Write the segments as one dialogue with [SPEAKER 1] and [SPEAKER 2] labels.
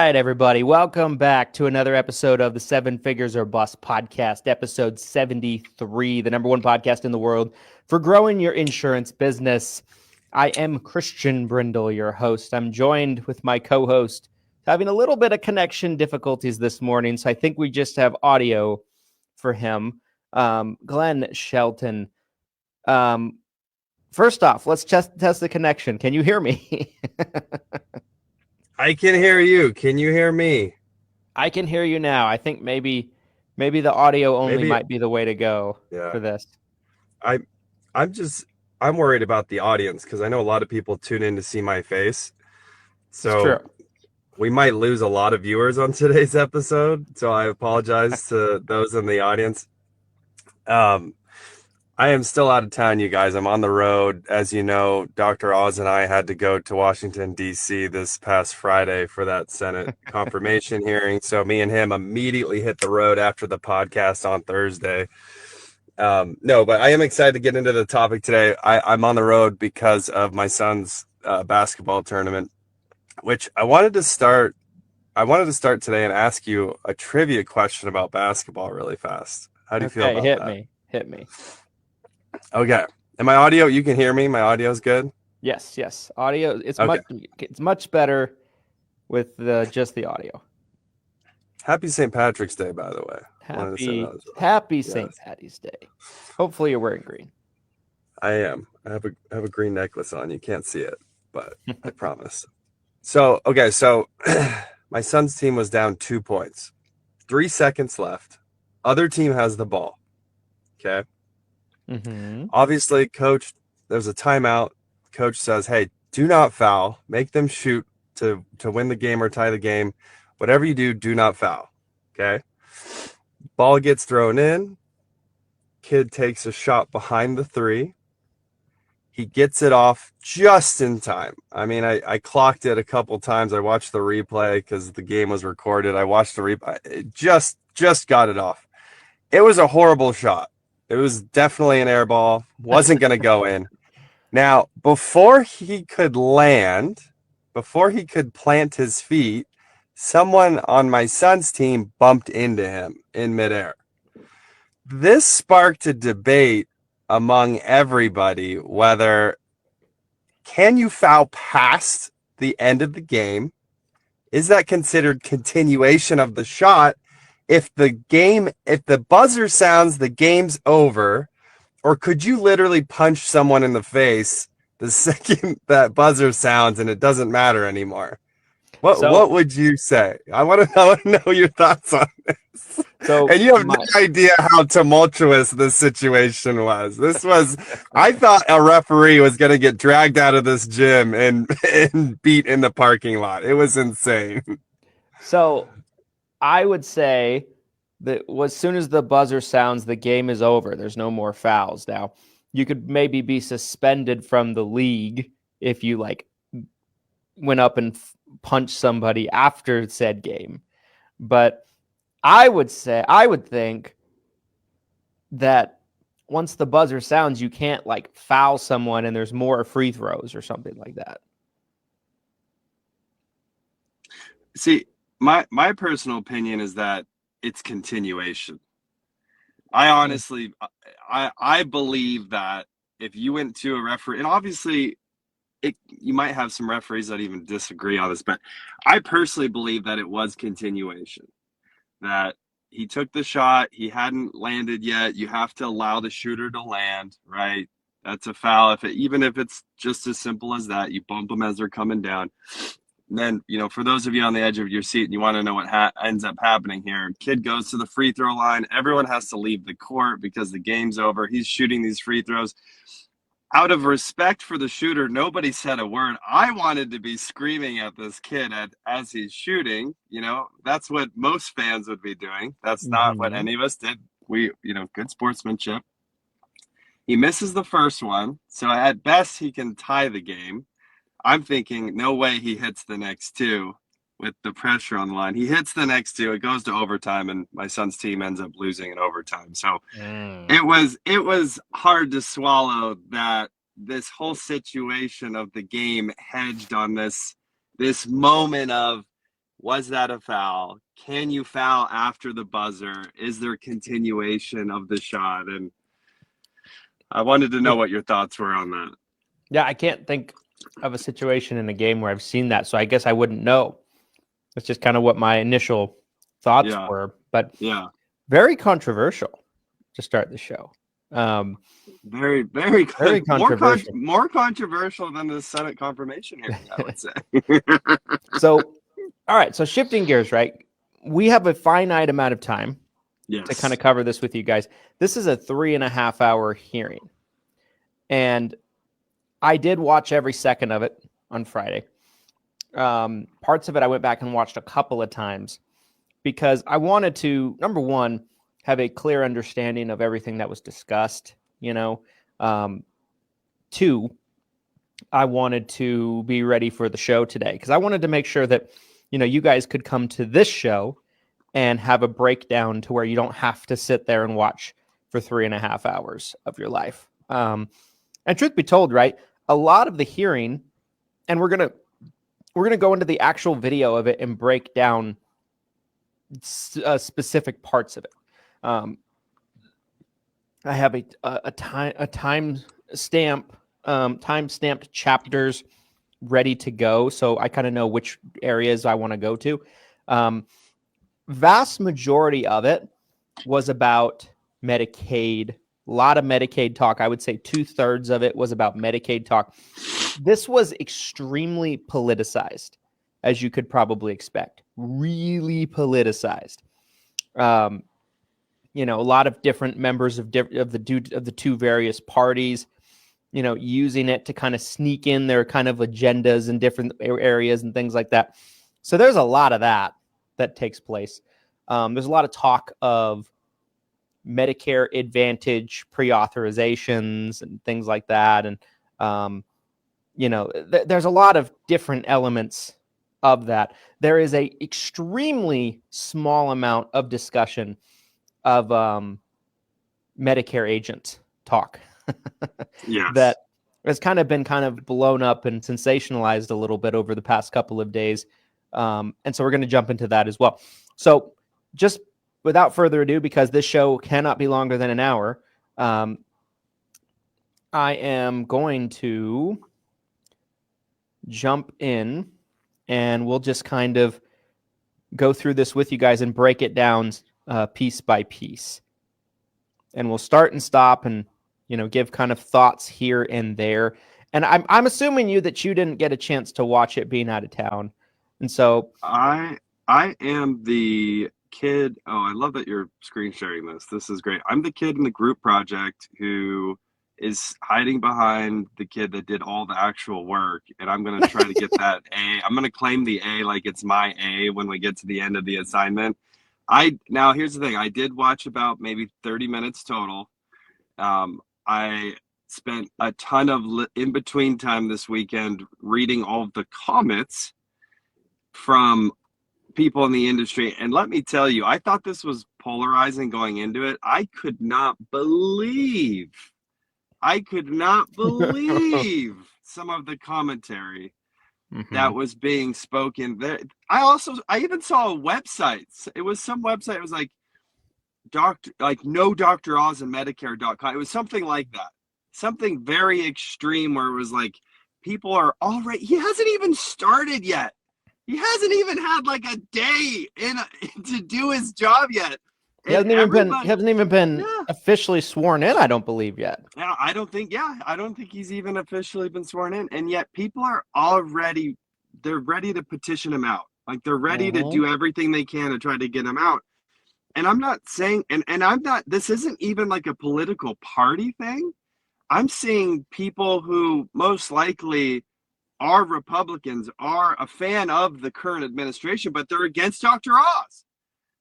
[SPEAKER 1] right, everybody. Welcome back to another episode of the Seven Figures or Bust podcast, episode 73, the number one podcast in the world for growing your insurance business. I am Christian Brindle, your host. I'm joined with my co-host, having a little bit of connection difficulties this morning, so I think we just have audio for him. Glenn Shelton. First off, let's test the connection. Can you hear me?
[SPEAKER 2] I can hear you. Can you hear me?
[SPEAKER 1] I can hear you now. I think maybe the audio only might be the way to go for this.
[SPEAKER 2] I'm worried about the audience because I know a lot of people tune in to see my face. So we might lose a lot of viewers on today's episode. So I apologize to those in the audience. I am still out of town, you guys. I'm on the road. As you know, Dr. Oz and I had to go to Washington, D.C. this past Friday for that Senate confirmation hearing. So me and him immediately hit the road after the podcast on Thursday. No, but I am excited to get into the topic today. I'm on the road because of my son's basketball tournament, which I wanted to start today and ask you a trivia question about basketball really fast. How do you feel about that?
[SPEAKER 1] Hit me.
[SPEAKER 2] Okay. And my audio, you can hear me? My audio's good?
[SPEAKER 1] Yes. Audio, it's
[SPEAKER 2] okay.
[SPEAKER 1] It's much better with just the audio.
[SPEAKER 2] Happy St. Patrick's Day, by the way.
[SPEAKER 1] Happy St. Patty's Day. Hopefully you're wearing green.
[SPEAKER 2] I am. I have a green necklace on. You can't see it, but I promise. So my son's team was down 2 points. 3 seconds left. Other team has the ball. Okay.
[SPEAKER 1] Mm-hmm.
[SPEAKER 2] Obviously, coach, there's a timeout. Coach says, hey, do not foul. Make them shoot to win the game or tie the game. Whatever you do, do not foul. Okay. Ball gets thrown in. Kid takes a shot behind the three. He gets it off just in time. I mean, I clocked it a couple times. I watched the replay because the game was recorded. I watched the replay. It just got it off. It was a horrible shot. It was definitely an air ball. Wasn't going to go in. Now, before he could plant his feet, someone on my son's team bumped into him in midair. This sparked a debate among everybody whether can you foul past the end of the game? Is that considered continuation of the shot? If the buzzer sounds, the game's over, or could you literally punch someone in the face the second that buzzer sounds and it doesn't matter anymore? What would you say? I want to know your thoughts on this. And you have no idea how tumultuous this situation was. I thought a referee was going to get dragged out of this gym and beat in the parking lot. It was insane.
[SPEAKER 1] So I would say that as soon as the buzzer sounds, the game is over. There's no more fouls. Now, you could maybe be suspended from the league if you went up and punched somebody after said game. But I would think that once the buzzer sounds, you can't foul someone and there's more free throws or something like that.
[SPEAKER 2] See, my personal opinion is that it's continuation. I honestly, I believe that if you went to a referee, and obviously you might have some referees that even disagree on this, but I personally believe that it was continuation, that he took the shot, he hadn't landed yet. You have to allow the shooter to land, right? That's a foul. Even if it's just as simple as that, you bump them as they're coming down. And then, for those of you on the edge of your seat and you want to know what ends up happening here, kid goes to the free throw line. Everyone has to leave the court because the game's over. He's shooting these free throws. Out of respect for the shooter, nobody said a word. I wanted to be screaming at this kid as he's shooting. That's what most fans would be doing. That's not what any of us did. We, good sportsmanship. He misses the first one. So at best, he can tie the game. I'm thinking, no way he hits the next two with the pressure on the line. He hits the next two. It goes to overtime, and my son's team ends up losing in overtime. So it was hard to swallow that this whole situation of the game hedged on this moment of Was that a foul? Can you foul after the buzzer? Is there continuation of the shot? And I wanted to know what your thoughts were on that.
[SPEAKER 1] Yeah, I can't think of a situation in a game where I've seen that, so I guess I wouldn't know. That's just kind of what my initial thoughts were, but very controversial to start the show.
[SPEAKER 2] Very, very,
[SPEAKER 1] very controversial.
[SPEAKER 2] More controversial than the Senate confirmation hearing, I would say.
[SPEAKER 1] So, all right. So shifting gears, right? We have a finite amount of time to kind of cover this with you guys. This is a 3.5 hour hearing, and I did watch every second of it on Friday. Parts of it I went back and watched a couple of times because I wanted to, number one, have a clear understanding of everything that was discussed, you know. Two, I wanted to be ready for the show today because I wanted to make sure that, you know, you guys could come to this show and have a breakdown to where you don't have to sit there and watch for 3.5 hours of your life. And truth be told, right, a lot of the hearing, and we're gonna go into the actual video of it and break down specific parts of it. I have a time stamped chapters ready to go, so I kind of know which areas I want to go to. Vast majority of it was about Medicaid. A lot of Medicaid talk. I would say 2/3 of it was about Medicaid talk. This was extremely politicized, as you could probably expect. Really politicized. You know, a lot of different members of the two various parties, you know, using it to kind of sneak in their kind of agendas in different areas and things like that. So there's a lot of that takes place. There's a lot of talk of Medicare Advantage pre-authorizations and things like that. And, you know, there's a lot of different elements of that. There is a extremely small amount of discussion of Medicare agent talk that has kind of been blown up and sensationalized a little bit over the past couple of days. And so we're going to jump into that as well. So just without further ado, because this show cannot be longer than an hour, I am going to jump in and we'll just kind of go through this with you guys and break it down piece by piece. And we'll start and stop and, you know, give kind of thoughts here and there. And I'm assuming that you didn't get a chance to watch it being out of town. And so
[SPEAKER 2] I am the kid. Oh, I love that you're screen sharing this. This is great. I'm the kid in the group project who is hiding behind the kid that did all the actual work. And I'm going to try to get that A. I'm going to claim the A like it's my A when we get to the end of the assignment. Now, here's the thing. I did watch about maybe 30 minutes total. I spent a ton of in-between time this weekend reading all of the comments from people in the industry. And let me tell you, I thought this was polarizing going into it. I could not believe some of the commentary that was being spoken there. I even saw a website. It was some website. It was like no Dr. Oz and Medicare.com. It was something like that. Something very extreme where it was like people are already, he hasn't even started yet. He hasn't even had like a day to do his job yet.
[SPEAKER 1] He hasn't even been officially sworn in, I don't believe yet.
[SPEAKER 2] Yeah, I don't think he's even officially been sworn in. And yet people are already, they're ready to petition him out. Like they're ready to do everything they can to try to get him out. And I'm not saying, and I'm not, this isn't even like a political party thing. I'm seeing people who most likely are Republicans, are a fan of the current administration, but they're against Dr. Oz.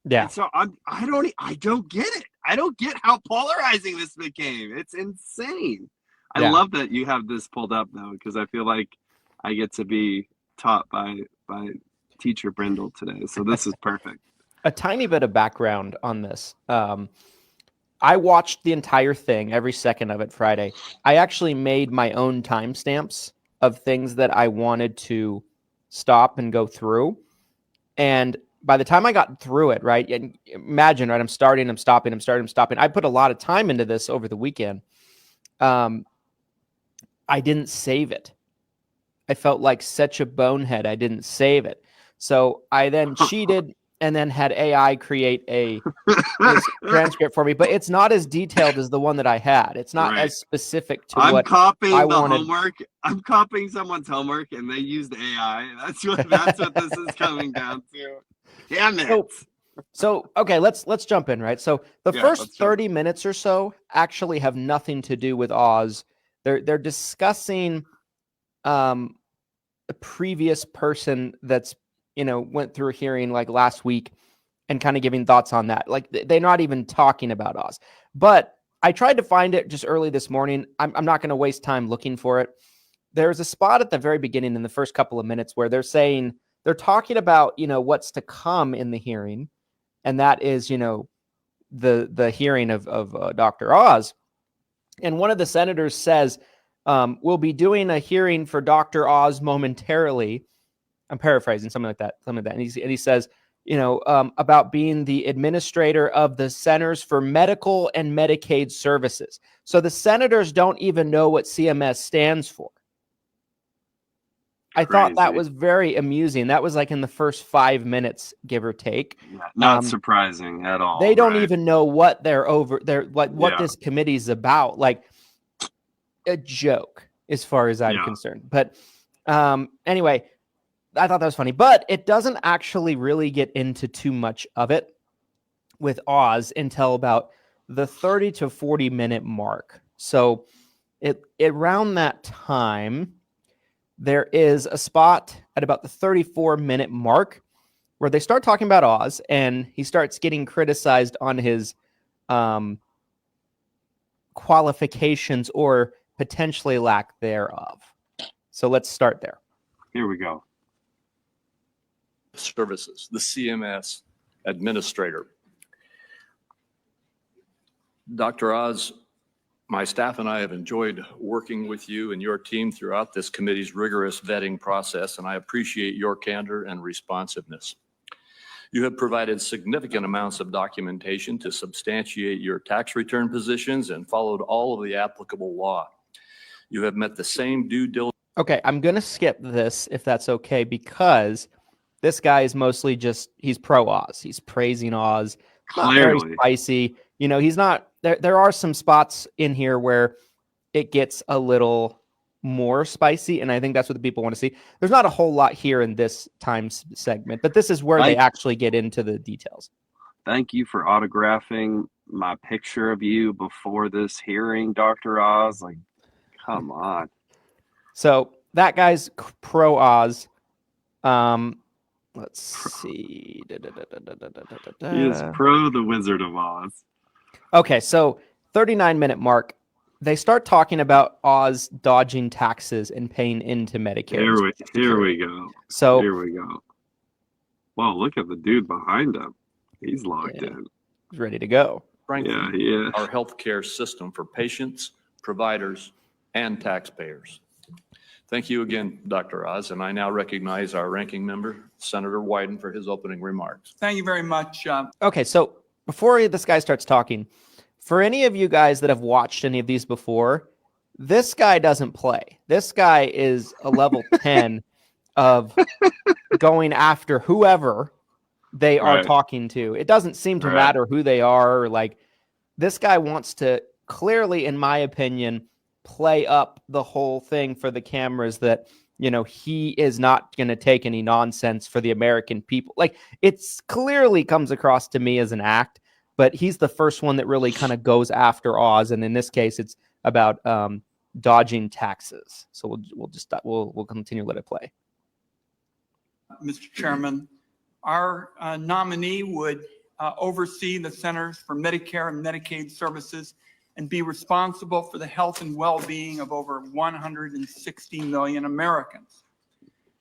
[SPEAKER 1] Yeah.
[SPEAKER 2] And so I don't get it. I don't get how polarizing this became. It's insane. I love that you have this pulled up though, because I feel like I get to be taught by teacher Brindle today. So this is perfect.
[SPEAKER 1] A tiny bit of background on this. I watched the entire thing, every second of it Friday. I actually made my own timestamps of things that I wanted to stop and go through. And by the time I got through it, right, and imagine, right, I'm starting, I'm stopping, I'm starting, I'm stopping. I put a lot of time into this over the weekend. I didn't save it. I felt like such a bonehead. I didn't save it. So I then cheated and then had AI create this transcript for me, but it's not as detailed as the one that I had. It's not as specific to what I wanted.
[SPEAKER 2] Homework. I'm copying someone's homework, and they used AI. That's what this is coming down to. Damn it.
[SPEAKER 1] So okay, let's jump in, right? So the first 30 minutes or so actually have nothing to do with Oz. They're discussing a previous person that's went through a hearing like last week and kind of giving thoughts on that. Like they're not even talking about Oz. But I tried to find it just early this morning. I'm not going to waste time looking for it. There's a spot at the very beginning in the first couple of minutes where they're talking about, what's to come in the hearing. And that is, the hearing of Dr. Oz. And one of the senators says, we'll be doing a hearing for Dr. Oz momentarily. I'm paraphrasing something like that. And he says, about being the administrator of the Centers for Medical and Medicaid Services. So the senators don't even know what CMS stands for. I thought that was very amusing. That was like in the first 5 minutes, give or take.
[SPEAKER 2] Yeah, not surprising at all.
[SPEAKER 1] They don't even know what what this committee's about. Like a joke, as far as I'm concerned. But anyway, I thought that was funny. But it doesn't actually really get into too much of it with Oz until about the 30 to 40 minute mark. So around that time, there is a spot at about the 34-minute mark where they start talking about Oz, and he starts getting criticized on his qualifications or potentially lack thereof. So let's start there.
[SPEAKER 2] Here we go.
[SPEAKER 3] Services, the CMS administrator. Dr. Oz, my staff and I have enjoyed working with you and your team throughout this committee's rigorous vetting process, and I appreciate your candor and responsiveness. You have provided significant amounts of documentation to substantiate your tax return positions and followed all of the applicable law. You have met the same due diligence.
[SPEAKER 1] Okay, I'm going to skip this if that's okay, because this guy is mostly he's pro Oz. He's praising Oz. Not very spicy. He's not, there are some spots in here where it gets a little more spicy, and I think that's what the people want to see. There's not a whole lot here in this time segment, but this is where they actually get into the details.
[SPEAKER 2] Thank you for autographing my picture of you before this hearing, Dr. Oz. Like, come on.
[SPEAKER 1] So that guy's pro Oz. Let's see.
[SPEAKER 2] He is pro the Wizard of Oz.
[SPEAKER 1] Okay, so 39-minute mark. They start talking about Oz dodging taxes and paying into Medicare.
[SPEAKER 2] Here we go.
[SPEAKER 1] So
[SPEAKER 2] here we go. Well, look at the dude behind him. He's locked in.
[SPEAKER 1] He's ready to go.
[SPEAKER 3] Frankly,
[SPEAKER 2] yeah.
[SPEAKER 3] Our healthcare system for patients, providers, and taxpayers. Thank you again, Dr. Oz, and I now recognize our ranking member, Senator Wyden, for his opening remarks.
[SPEAKER 4] Thank you very much.
[SPEAKER 1] Okay, so before this guy starts talking, for any of you guys that have watched any of these before, this guy doesn't play. This guy is a level 10 of going after whoever they are talking to. It doesn't seem to matter who they are. Like, this guy wants to clearly, in my opinion, play up the whole thing for the cameras that, he is not going to take any nonsense for the American people. Like, it's clearly comes across to me as an act, but he's the first one that really kind of goes after Oz. And in this case, it's about dodging taxes. So we'll continue to let it play.
[SPEAKER 4] Mr. Chairman, our nominee would oversee the Centers for Medicare and Medicaid Services and be responsible for the health and well-being of over 160 million Americans.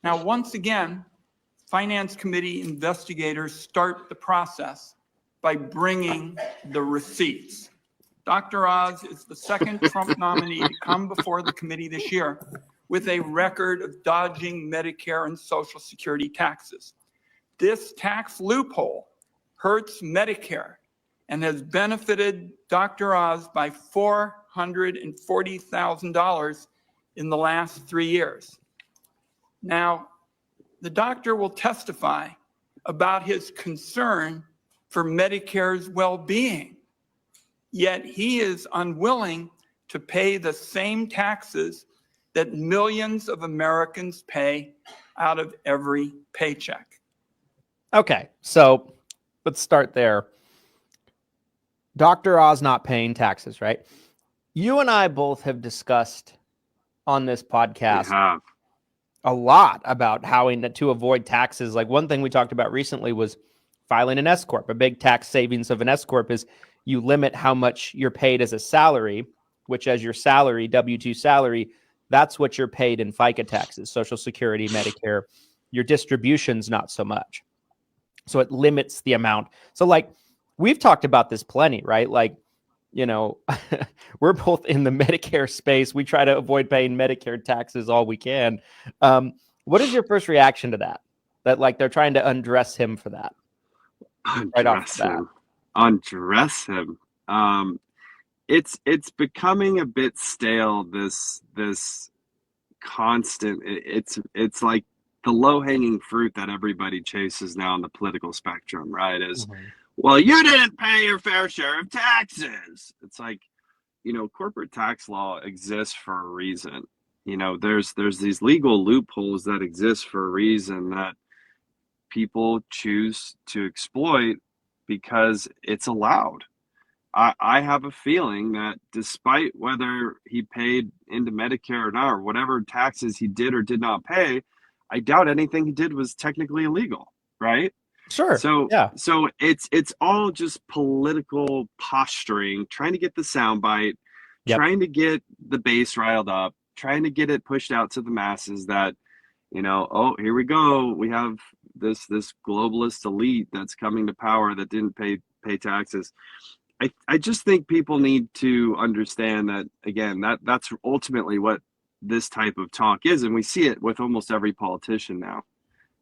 [SPEAKER 4] Now, once again, Finance Committee investigators start the process by bringing the receipts. Dr. Oz is the second Trump nominee to come before the committee this year with a record of dodging Medicare and Social Security taxes. This tax loophole hurts Medicare and has benefited Dr. Oz by $440,000 in the last 3 years. Now, the doctor will testify about his concern for Medicare's well-being, yet he is unwilling to pay the same taxes that millions of Americans pay out of every paycheck.
[SPEAKER 1] Okay, so let's start there. Dr. Oz not paying taxes, right? You and I both have discussed on this podcast a lot about how to avoid taxes. Like one thing we talked about recently was filing an S-Corp. A big tax savings of an S-Corp is you limit how much you're paid as a salary, which as your salary, W-2 salary, that's what you're paid in FICA taxes, Social Security, Medicare. Your distribution's not so much. So it limits the amount. So like we've talked about this plenty, right? Like, you know, we're both in the Medicare space. We try to avoid paying Medicare taxes all we can. What is your first reaction to that? That like they're trying to undress him for that?
[SPEAKER 2] Undress him. It's becoming a bit stale. This constant. It's like the low-hanging fruit that everybody chases now on the political spectrum, right? Is well, you didn't pay your fair share of taxes. It's like, you know, corporate tax law exists for a reason. You know, there's these legal loopholes that exist for a reason that people choose to exploit because it's allowed. I have a feeling that despite whether he paid into Medicare or not, or whatever taxes he did or did not pay, I doubt anything he did was technically illegal, right?
[SPEAKER 1] Sure.
[SPEAKER 2] So
[SPEAKER 1] yeah.
[SPEAKER 2] So it's all just political posturing, trying to get the soundbite, trying to get the base riled up, trying to get it pushed out to the masses that, you know, oh, here we go. We have this globalist elite that's coming to power that didn't pay taxes. I just think people need to understand that, again, that's ultimately what this type of talk is. And we see it with almost every politician now.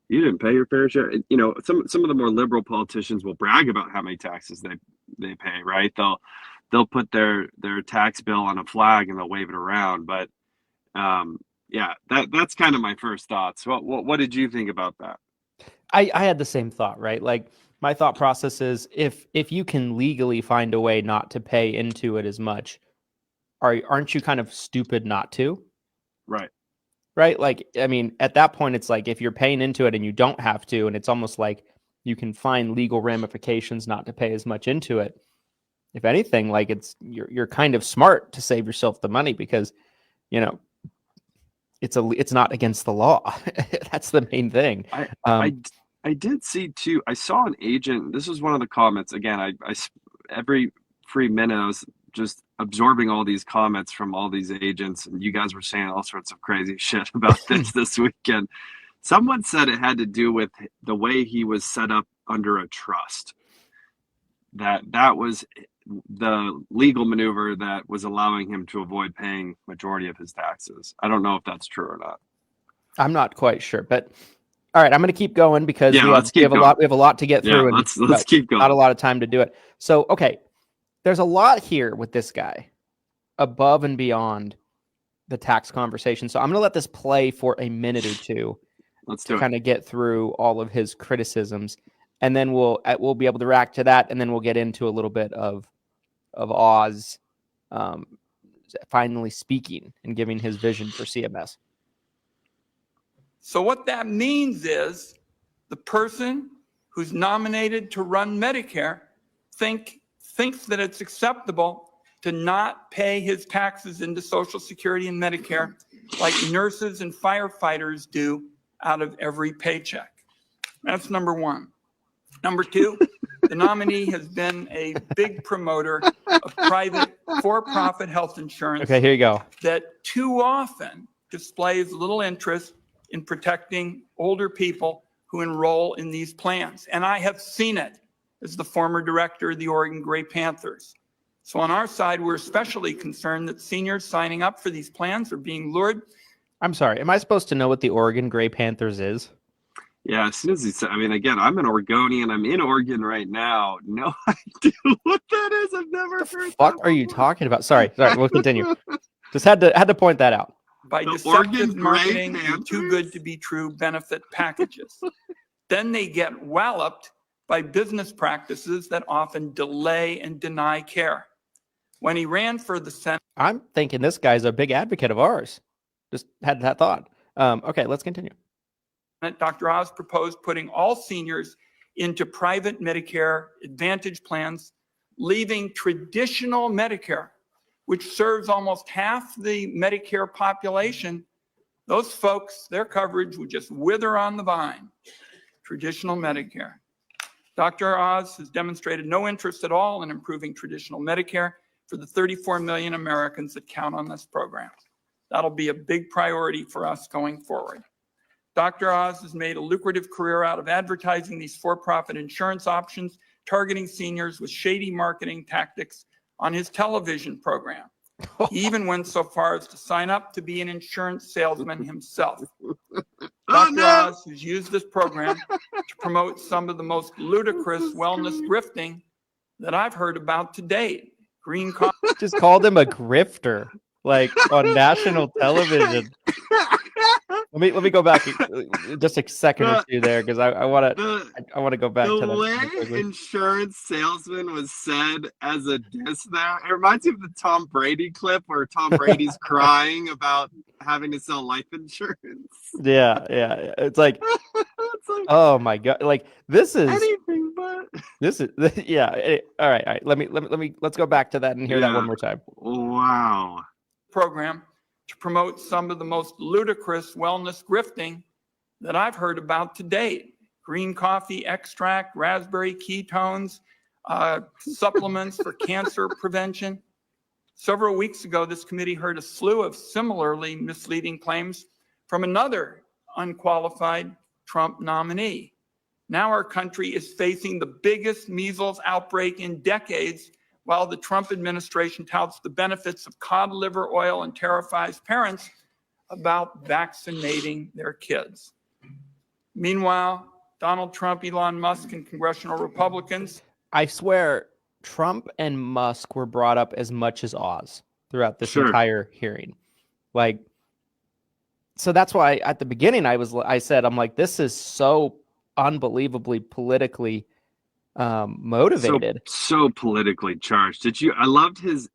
[SPEAKER 2] You didn't pay your fair share. You know, some of the more liberal politicians will brag about how many taxes they pay, right? They'll put their tax bill on a flag and they'll wave it around. But yeah, that's kind of my first thoughts. What did you think about that?
[SPEAKER 1] I had the same thought, right? Like my thought process is if you can legally find a way not to pay into it as much, aren't you kind of stupid not to? Right? Like, I mean, at that point, it's like if you're paying into it and you don't have to, and it's almost like you can find legal ramifications not to pay as much into it. If anything, like you're kind of smart to save yourself the money because, you know, it's not against the law. That's the main thing.
[SPEAKER 2] I did see too. I saw an agent. This was one of the comments. Again, I every free minute I was just absorbing all these comments from all these agents, and you guys were saying all sorts of crazy shit about this weekend. Someone said it had to do with the way he was set up under a trust. That was the legal maneuver that was allowing him to avoid paying majority of his taxes. I don't know if that's true or not.
[SPEAKER 1] I'm not quite sure, but all right, I'm going to keep going because we have a lot to get through.
[SPEAKER 2] Yeah, let's keep going.
[SPEAKER 1] Not a lot of time to do it. So, okay, there's a lot here with this guy above and beyond the tax conversation. So I'm going to let this play for a minute or two.
[SPEAKER 2] Let's do it.
[SPEAKER 1] Kind of get through all of his criticisms, and then we'll be able to react to that, and then we'll get into a little bit of Oz finally speaking and giving his vision for CMS.
[SPEAKER 4] So what that means is the person who's nominated to run Medicare thinks that it's acceptable to not pay his taxes into Social Security and Medicare like nurses and firefighters do out of every paycheck. That's number one. Number two, the nominee has been a big promoter of private for-profit health insurance.
[SPEAKER 1] Okay, here you go.
[SPEAKER 4] That too often displays little interest in protecting older people who enroll in these plans. And I have seen it as the former director of the Oregon Gray Panthers. So on our side, we're especially concerned that seniors signing up for these plans are being lured.
[SPEAKER 1] I'm sorry, am I supposed to know what the Oregon Gray Panthers is?
[SPEAKER 2] Yeah, as soon as he said, I mean, again, I'm an Oregonian. I'm in Oregon right now. No idea what that is. I've never
[SPEAKER 1] What
[SPEAKER 2] heard
[SPEAKER 1] the fuck
[SPEAKER 2] that
[SPEAKER 1] are you
[SPEAKER 2] before.
[SPEAKER 1] talking about? Sorry, we'll continue. Just had to point that out.
[SPEAKER 4] By
[SPEAKER 2] The
[SPEAKER 4] deceptive
[SPEAKER 2] Oregon Gray
[SPEAKER 4] marketing and too good
[SPEAKER 2] Panthers?
[SPEAKER 4] to be true benefit packages. Then they get walloped by business practices that often delay and deny care. When he ran for the Senate,
[SPEAKER 1] I'm thinking this guy's a big advocate of ours. Just had that thought. Okay, let's continue.
[SPEAKER 4] Dr. Oz proposed putting all seniors into private Medicare Advantage plans, leaving traditional Medicare, which serves almost half the Medicare population. Those folks, their coverage would just wither on the vine. Traditional Medicare. Dr. Oz has demonstrated no interest at all in improving traditional Medicare for the 34 million Americans that count on this program. That'll be a big priority for us going forward. Dr. Oz has made a lucrative career out of advertising these for-profit insurance options, targeting seniors with shady marketing tactics on his television program. He even went so far as to sign up to be an insurance salesman himself. Dr. Oz has used this program to promote some of the most ludicrous wellness grifting that I've heard about to date. Green coffee.
[SPEAKER 1] Just called him a grifter, like on national television. Let me go back just a second or two there, because I want to go back to that.
[SPEAKER 2] The way insurance salesman was said as a diss there, it reminds me of the Tom Brady clip where Tom Brady's crying about having to sell life insurance.
[SPEAKER 1] Yeah. It's like, oh my God, like this is
[SPEAKER 2] anything but.
[SPEAKER 1] Yeah. All right. Let's go back to that and hear that one more time.
[SPEAKER 2] Wow.
[SPEAKER 4] Program to promote some of the most ludicrous wellness grifting that I've heard about to date. Green coffee extract, raspberry ketones, supplements for cancer prevention. Several weeks ago, this committee heard a slew of similarly misleading claims from another unqualified Trump nominee. Now our country is facing the biggest measles outbreak in decades, while the Trump administration touts the benefits of cod liver oil and terrifies parents about vaccinating their kids. Meanwhile, Donald Trump, Elon Musk, and congressional Republicans.
[SPEAKER 1] I swear, Trump and Musk were brought up as much as Oz throughout this entire hearing. Like, so that's why at the beginning I said, I'm like, this is so unbelievably politically motivated,
[SPEAKER 2] so politically charged. I loved his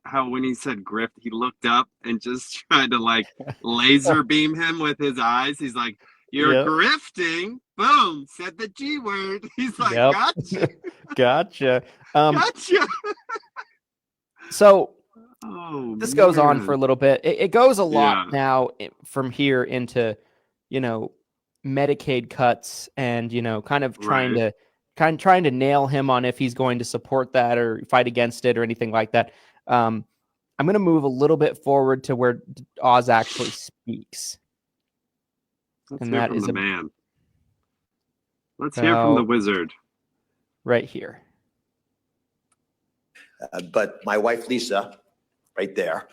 [SPEAKER 2] how when he said grift, he looked up and just tried to like laser beam him with his eyes. He's like, you're grifting. Boom, said the G word. He's like, gotcha.
[SPEAKER 1] Gotcha.
[SPEAKER 2] Gotcha.
[SPEAKER 1] So this goes on for a little bit. It goes a lot now from here into, Medicaid cuts and, kind of trying to nail him on if he's going to support that or fight against it or anything like that. I'm going to move a little bit forward to where Oz actually speaks.
[SPEAKER 2] Let's hear from the man. Let's hear from the wizard.
[SPEAKER 1] Right here.
[SPEAKER 5] But my wife, Lisa, right there,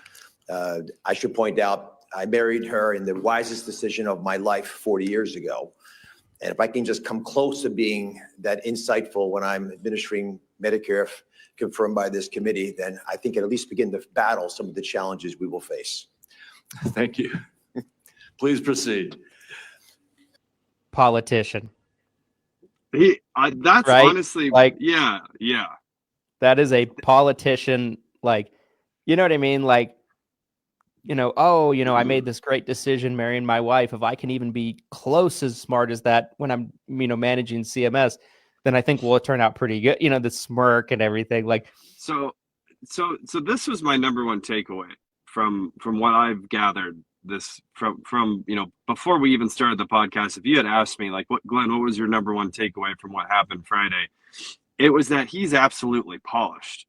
[SPEAKER 5] I should point out, I married her in the wisest decision of my life 40 years ago. And if I can just come close to being that insightful when I'm administering Medicare confirmed by this committee, then I think at least begin to battle some of the challenges we will face.
[SPEAKER 3] Thank you. Please proceed.
[SPEAKER 1] Politician.
[SPEAKER 2] That's
[SPEAKER 1] right?
[SPEAKER 2] Honestly,
[SPEAKER 1] like,
[SPEAKER 2] yeah.
[SPEAKER 1] That is a politician, like, you know what I mean? Like, I made this great decision marrying my wife. If I can even be close as smart as that when I'm, managing CMS, then I think we'll turn out pretty good. The smirk and everything. Like,
[SPEAKER 2] so this was my number one takeaway from what I've gathered this from before we even started the podcast. If you had asked me, like, Glenn, what was your number one takeaway from what happened Friday? It was that he's absolutely polished.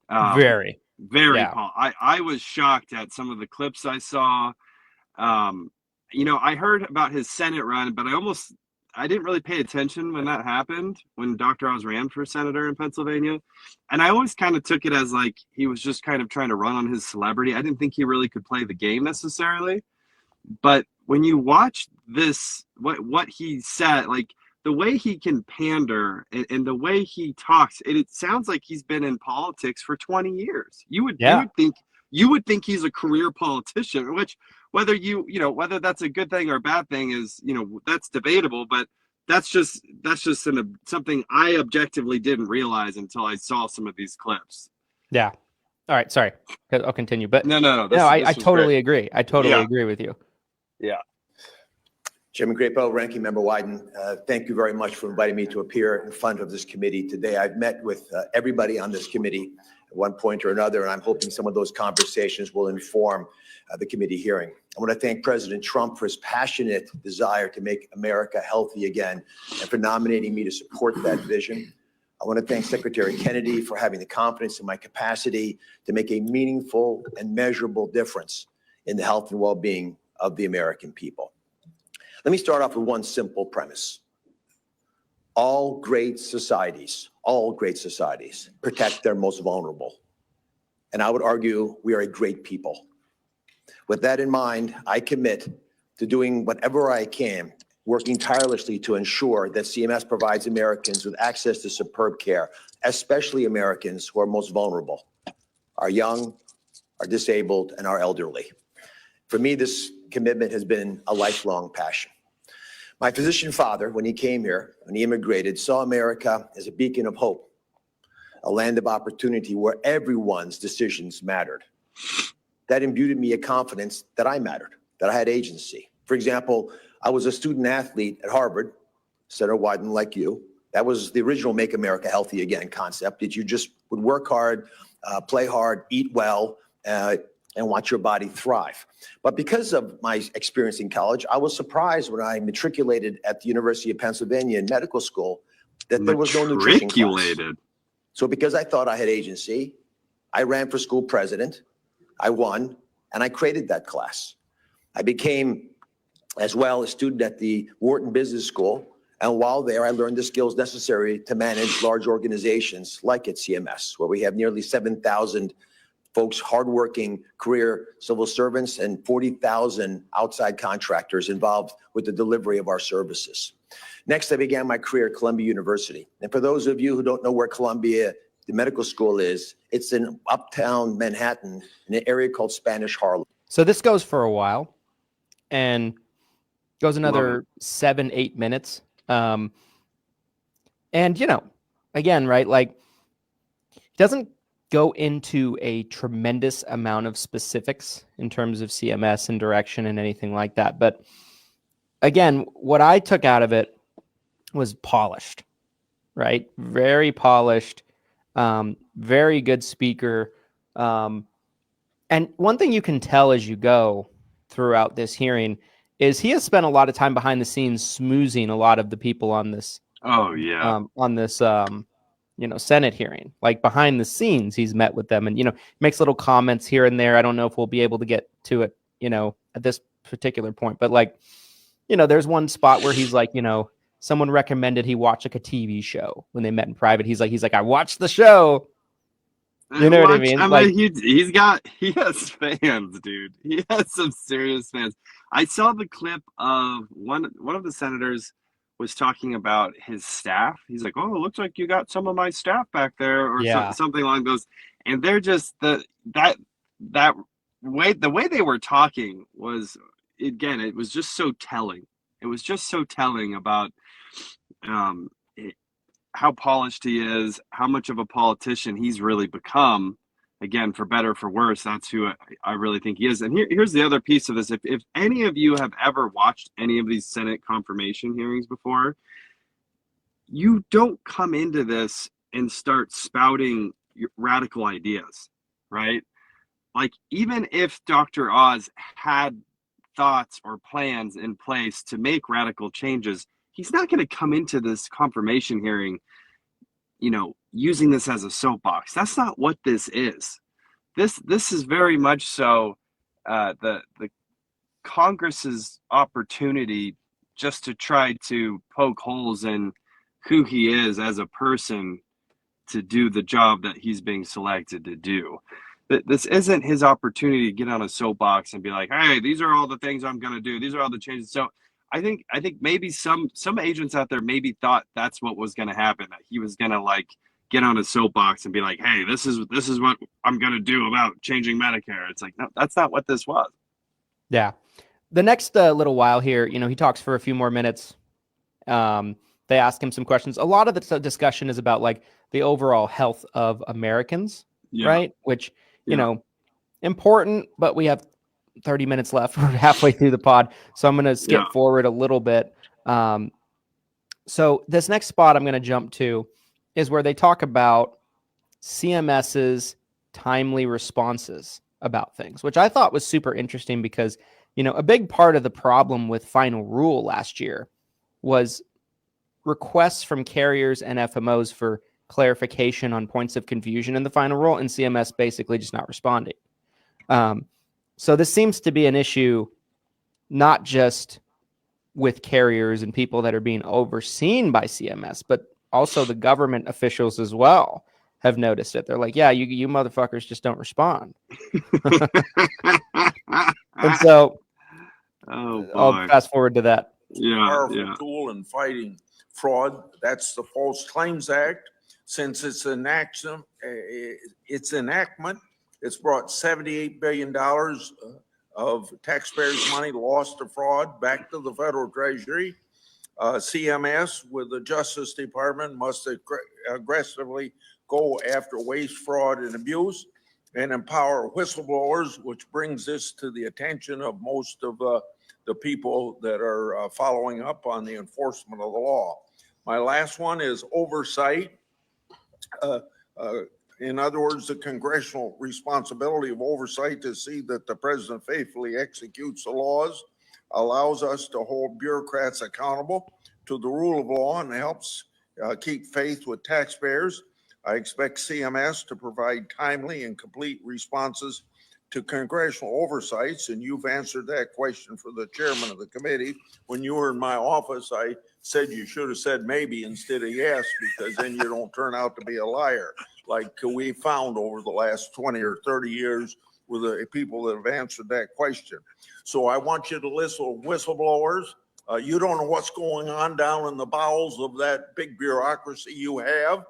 [SPEAKER 2] Very I was shocked at some of the clips I saw. I heard about his Senate run, but I didn't really pay attention when that happened, when Dr. Oz ran for senator in Pennsylvania. And I always kind of took it as like he was just kind of trying to run on his celebrity. I didn't think he really could play the game necessarily. But when you watch what he said, like the way he can pander and the way he talks, it sounds like he's been in politics for 20 years. You would think he's a career politician, which whether whether that's a good thing or a bad thing is, that's debatable, but that's just something I objectively didn't realize until I saw some of these clips.
[SPEAKER 1] Yeah. All right. Sorry. I'll continue. But
[SPEAKER 2] no.
[SPEAKER 1] I totally agree. I totally agree with you.
[SPEAKER 2] Yeah.
[SPEAKER 5] Chairman Grapo, Ranking Member Wyden, thank you very much for inviting me to appear in front of this committee today. I've met with everybody on this committee at one point or another, and I'm hoping some of those conversations will inform the committee hearing. I want to thank President Trump for his passionate desire to make America healthy again and for nominating me to support that vision. I want to thank Secretary Kennedy for having the confidence in my capacity to make a meaningful and measurable difference in the health and well-being of the American people. Let me start off with one simple premise. All great societies protect their most vulnerable. And I would argue we are a great people. With that in mind, I commit to doing whatever I can, working tirelessly to ensure that CMS provides Americans with access to superb care, especially Americans who are most vulnerable, our young, our disabled, and our elderly. For me, this commitment has been a lifelong passion. My physician father, when he came here, when he immigrated, saw America as a beacon of hope, a land of opportunity where everyone's decisions mattered. That imbued in me a confidence that I mattered, that I had agency. For example, I was a student athlete at Harvard, Senator Wyden, like you. That was the original Make America Healthy Again concept, that you just would work hard, play hard, eat well, and watch your body thrive. But because of my experience in college, I was surprised when I matriculated at the University of Pennsylvania in medical school that there was no nutrition class. So because I thought I had agency, I ran for school president, I won, and I created that class. I became, as well, a student at the Wharton Business School, and while there, I learned the skills necessary to manage large organizations like at CMS, where we have nearly 7,000 folks, hardworking career civil servants, and 40,000 outside contractors involved with the delivery of our services. Next, I began my career at Columbia University. And for those of you who don't know where Columbia, the medical school is, it's in uptown Manhattan in an area called Spanish Harlem.
[SPEAKER 1] So this goes for a while and goes another 7-8 minutes. And, again, right, like, it doesn't go into a tremendous amount of specifics in terms of CMS and direction and anything like that. But again, what I took out of it was polished, right? Very polished, very good speaker. And one thing you can tell as you go throughout this hearing is he has spent a lot of time behind the scenes smoozing a lot of the people on this. Senate hearing. Like behind the scenes, he's met with them and, makes little comments here and there. I don't know if we'll be able to get to it, at this particular point, but there's one spot where he's like, someone recommended he watch like a TV show when they met in private. He's like, I watched the show. You know what I mean?
[SPEAKER 2] He has fans, dude. He has some serious fans. I saw the clip of one of the senators was talking about his staff. He's like, "Oh, it looks like you got some of my staff back there," or something along those. And they're just the way they were talking was, again, it was just so telling. It was just so telling about how polished he is, how much of a politician he's really become. Again, for better or for worse, that's who I really think he is. And here's the other piece of this. If any of you have ever watched any of these Senate confirmation hearings before, you don't come into this and start spouting radical ideas, right? Like, even if Dr. Oz had thoughts or plans in place to make radical changes, he's not going to come into this confirmation hearing, using this as a soapbox. That's not what this is. This is very much so the Congress's opportunity just to try to poke holes in who he is as a person to do the job that he's being selected to do. This isn't his opportunity to get on a soapbox and be like, "Hey, these are all the things I'm going to do. These are all the changes." So I think maybe some agents out there maybe thought that's what was going to happen, that he was going to like get on a soapbox and be like, hey, this is what I'm going to do about changing Medicare. It's like, no, that's not what this was.
[SPEAKER 1] Yeah. The next little while here, he talks for a few more minutes. They ask him some questions. A lot of the discussion is about like the overall health of Americans, right? Which, important, but we have 30 minutes left. We're halfway through the pod. So I'm going to skip forward a little bit. So this next spot I'm going to jump to is where they talk about CMS's timely responses about things, which I thought was super interesting because, a big part of the problem with Final Rule last year was requests from carriers and FMOs for clarification on points of confusion in the Final Rule, and CMS basically just not responding. So this seems to be an issue not just with carriers and people that are being overseen by CMS, but also the government officials as well have noticed it. They're like, yeah, you motherfuckers just don't respond. And so I'll fast forward to that.
[SPEAKER 6] Powerful tool in fighting fraud. That's the False Claims Act. Since its enactment, it's brought $78 billion of taxpayers' money lost to fraud back to the federal treasury. CMS with the Justice Department must aggressively go after waste, fraud, and abuse and empower whistleblowers, which brings this to the attention of most of the people that are following up on the enforcement of the law. My last one is oversight. In other words, the congressional responsibility of oversight to see that the president faithfully executes the laws, allows us to hold bureaucrats accountable to the rule of law, and helps keep faith with taxpayers. I expect CMS to provide timely and complete responses to congressional oversights, and you've answered that question for the chairman of the committee. When you were in my office, I said you should have said maybe instead of yes, because then you don't turn out to be a liar, like we found over the last 20 or 30 years with the people that have answered that question. So I want you to listen to whistleblowers. You don't know what's going on down in the bowels of that big bureaucracy you have,